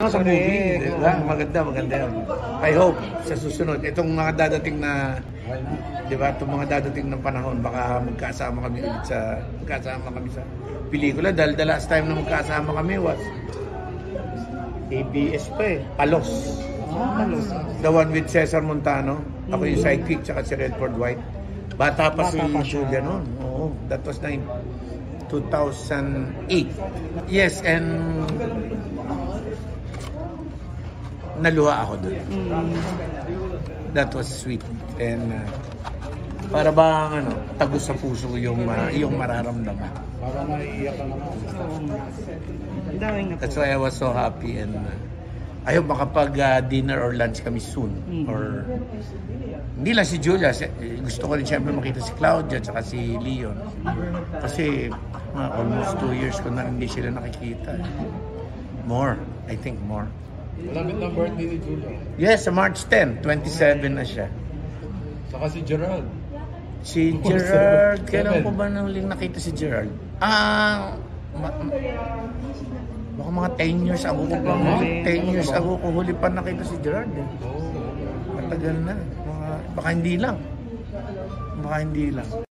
Sa movie, diba? Maganda yun. I hope sa susunod, itong mga dadating na, diba, itong mga dadating ng panahon, baka magkasama kami sa pelikula. Dahil the last time na magkasama kami was ABS pa eh, Palos. The one with Cesar Montano. Ako yung sidekick, tsaka si Redford White. Bata pa si Julia noon. Oo, that was 2008. Yes, and naluha ako doon. That was sweet. And para bang tagos sa puso yung mararamdaman. Para maiiyak ka naman. That's why I was so happy and I hope makapag-dinner or lunch kami soon. Or hindi lang si Julia, gusto ko rin siyempre makita si Claudia at si Leon. Kasi almost 2 years ko na hindi sila nakikita. More, I think more. Malapit na birthday ni Julia. Yes, sa March 10, 27 na siya. Saka si Gerald. Si Gerald, kailan ko ba nang nakita si Gerald? Baka mga 10 years ago ko pa. 10 years ago ko huli pa nakita si Gerald. Matagal na. Baka hindi lang.